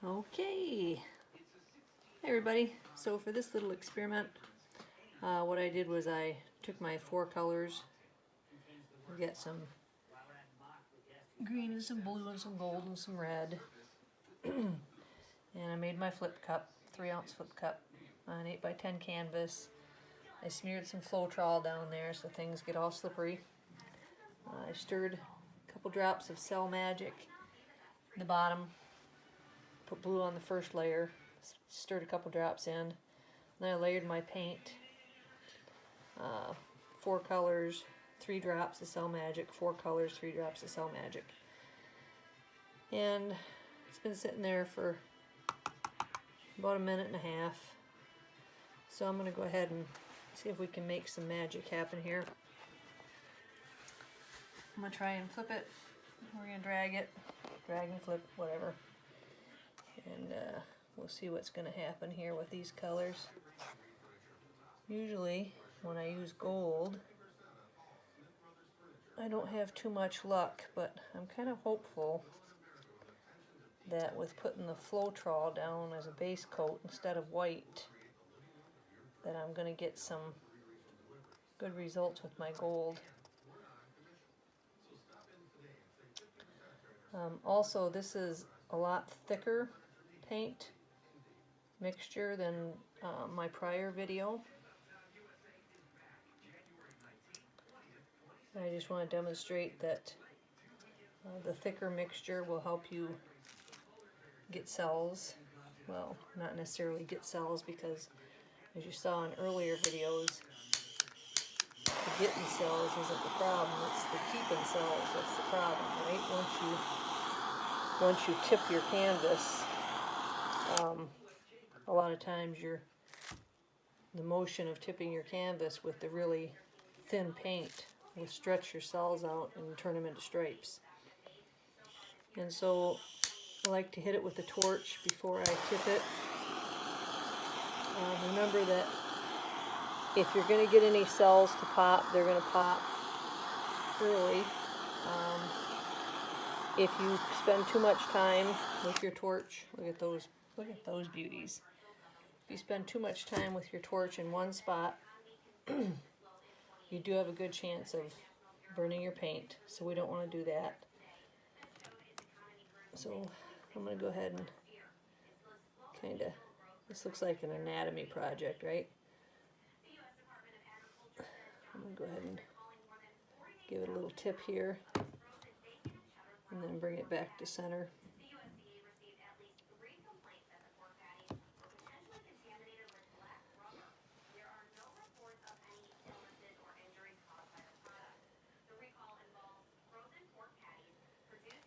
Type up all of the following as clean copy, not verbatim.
Okay, hey everybody. So for this little experiment, what I did was I took my four colors, get some green and some blue and some gold and some red, and I made my flip cup, 3-ounce flip cup on 8x10 canvas. I smeared some Floetrol down there so things get all slippery. I stirred a couple drops of Cell Magic in the bottom, put blue on the first layer, stirred a couple drops in, then I layered my paint, 4 colors, 3 drops of Cell Magic, 4 colors, 3 drops of Cell Magic. And it's been sitting there for about 1.5 minutes. So I'm going to go ahead and see if we can make some magic happen here. I'm going to try and flip it. We're going to drag and flip, whatever. And we'll see what's going to happen here with these colors. Usually when I use gold, I don't have too much luck, but I'm kind of hopeful that with putting the Floetrol down as a base coat instead of white, that I'm going to get some good results with my gold. Also, this is a lot thicker paint mixture than my prior video. I just want to demonstrate that the thicker mixture will help you get cells. Well, not necessarily get cells, because as you saw in earlier videos, the getting cells isn't the problem, it's the keeping cells that's the problem, right? Once you tip your canvas, a lot of times the motion of tipping your canvas with the really thin paint will stretch your cells out and turn them into stripes. And so I like to hit it with the torch before I tip it. Remember that if you're going to get any cells to pop, they're going to pop early. If you spend too much time with your torch, look at those beauties. If you spend too much time with your torch in one spot, you do have a good chance of burning your paint, so we don't want to do that. So I'm going to go ahead and this looks like an anatomy project, right? I'm going to go ahead and give it a little tip here, and then bring it back to center.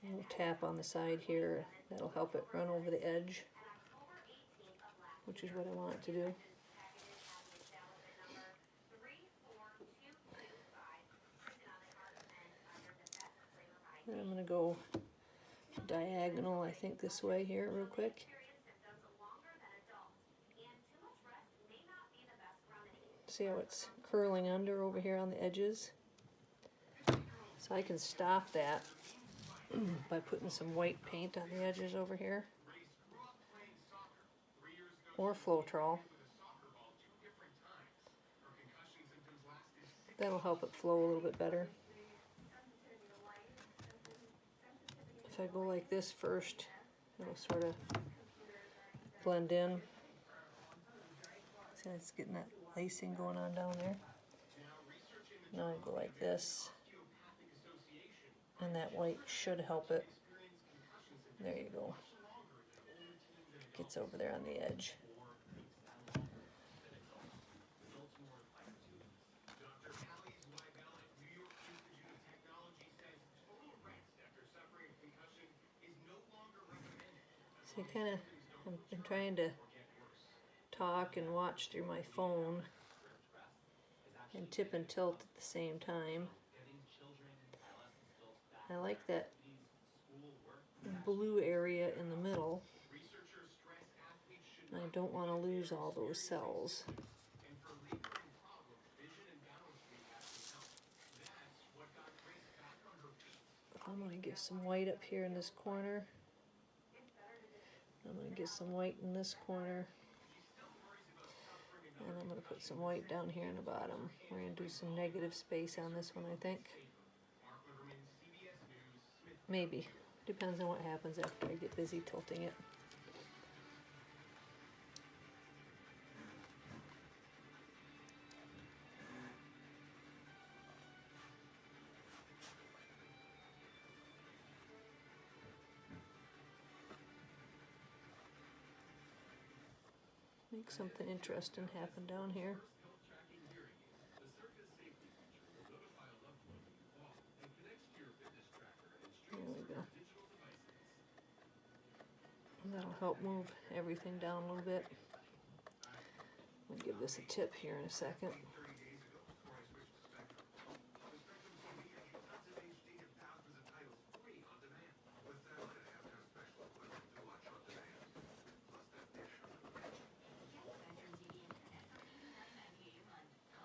A little tap on the side here, that'll help it run over the edge, which is what I want it to do. Then I'm going to go diagonal, I think this way here real quick. See how it's curling under over here on the edges? So I can stop that by putting some white paint on the edges over here, or Floetrol. That'll help it flow a little bit better. If I go like this first, it'll sort of blend in. See, it's getting that lacing going on down there. Now I go like this, and that white should help it. There you go. Gets over there on the edge. So I'm trying to talk and watch through my phone and tip and tilt at the same time. I like that blue area in the middle. I don't want to lose all those cells. I'm going to give some white up here in this corner. I'm going to get some white in this corner. And I'm going to put some white down here in the bottom. We're going to do some negative space on this one, I think. Maybe. Depends on what happens after I get busy tilting it. Make something interesting happen down here. There we go. And that'll help move everything down a little bit. I'll give this a tip here in a second.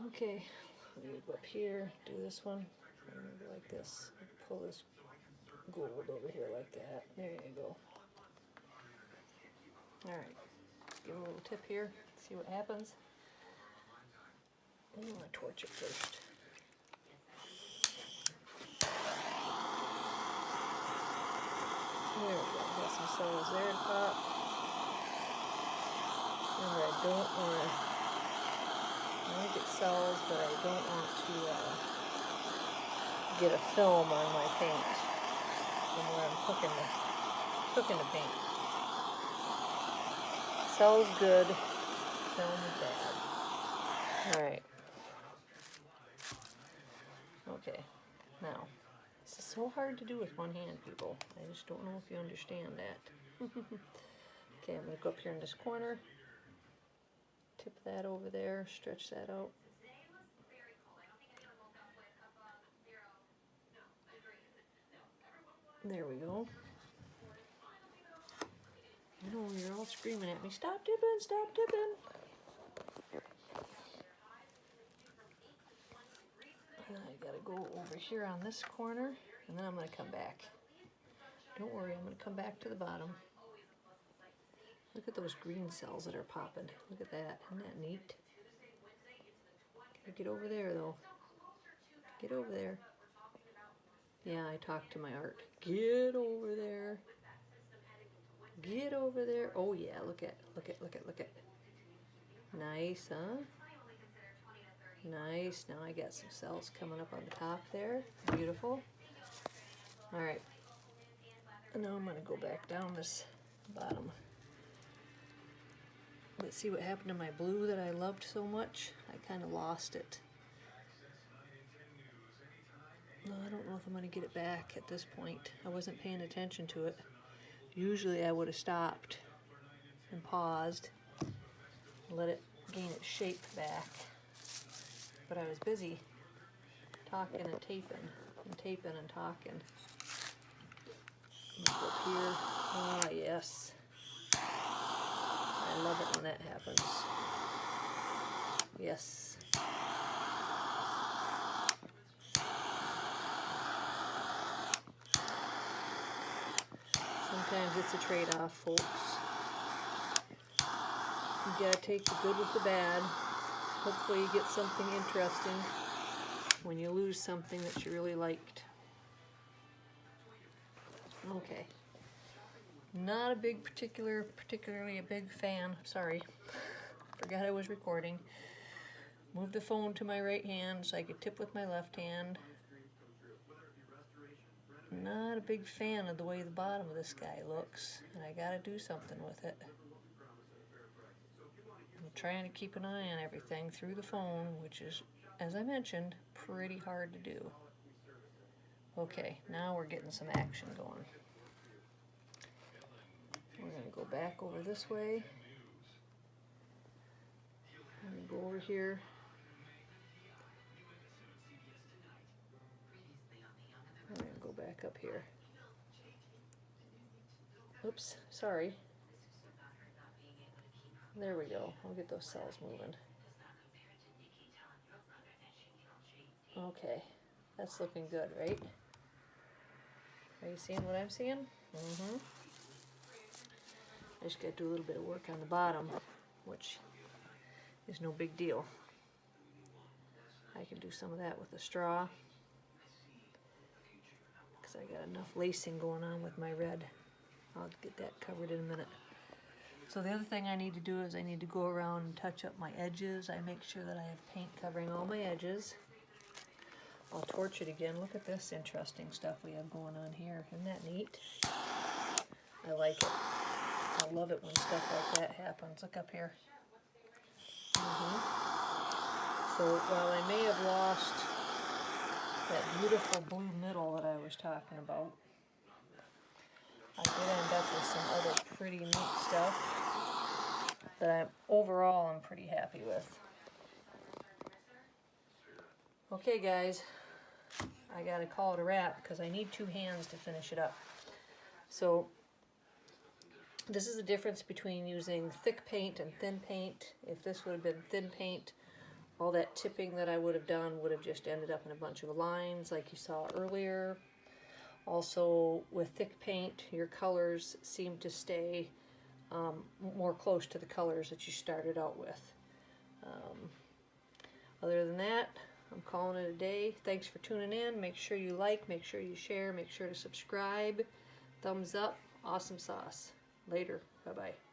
Okay, I'm going to go up here, do this one, and go like this. Pull this gold over here like that. There you go. Alright, give it a little tip here, see what happens. I'm going to torch it first. There we go, got some cells there at the top. Remember, I don't want to get cells, but I don't want to get a film on my paint from where I'm cooking the paint. Cells good, film is bad. Alright. Okay, now, this is so hard to do with one hand, people. I just don't know if you understand that. Okay, I'm going to go up here in this corner. Tip that over there, stretch that out. There we go. I know you're all screaming at me, stop tipping, stop tipping. And I gotta go over here on this corner, and then I'm gonna come back. Don't worry, I'm gonna come back to the bottom. Look at those green cells that are popping. Look at that. Isn't that neat? Gotta get over there, though. Get over there. Yeah, I talked to my art. Get over there. Get over there. Oh, yeah. Look at. Nice, huh? Nice. Now I got some cells coming up on the top there. Beautiful. All right. And now I'm going to go back down this bottom. Let's see what happened to my blue that I loved so much. I kind of lost it. No, I don't know if I'm going to get it back at this point. I wasn't paying attention to it. Usually I would have stopped and paused and let it gain its shape back. But I was busy talking and taping and talking. Look up here. Ah, yes. I love it when that happens. Yes. Sometimes it's a trade-off, folks. You gotta take the good with the bad. Hopefully you get something interesting when you lose something that you really liked. Okay. Not a big particularly a big fan. Sorry. Forgot I was recording. Moved the phone to my right hand so I could tip with my left hand. Not a big fan of the way the bottom of this guy looks, and I gotta do something with it. I'm trying to keep an eye on everything through the phone, which is, as I mentioned, pretty hard to do. Okay, now we're getting some action going. We're going to go back over this way. I'm going to go over here. I'm going to go back up here. Oops, sorry. There we go. I'll get those cells moving. Okay, that's looking good, right? Are you seeing what I'm seeing? Mm-hmm. I just got to do a little bit of work on the bottom, which is no big deal. I can do some of that with a straw because I got enough lacing going on with my red. I'll get that covered in a minute. So the other thing I need to do is I need to go around and touch up my edges. I make sure that I have paint covering all my edges. I'll torch it again. Look at this interesting stuff we have going on here. Isn't that neat? I like it. I love it when stuff like that happens. Look up here. So while I may have lost that beautiful blue middle that I was talking about, I did end up with some other pretty neat stuff that overall I'm pretty happy with. Okay guys, I gotta call it a wrap because I need 2 hands to finish it up. So this is the difference between using thick paint and thin paint. If this would have been thin paint, all that tipping that I would have done would have just ended up in a bunch of lines like you saw earlier. Also, with thick paint, your colors seem to stay more close to the colors that you started out with. Other than that, I'm calling it a day. Thanks for tuning in. Make sure you like, make sure you share, make sure to subscribe. Thumbs up. Awesome sauce. Later. Bye-bye.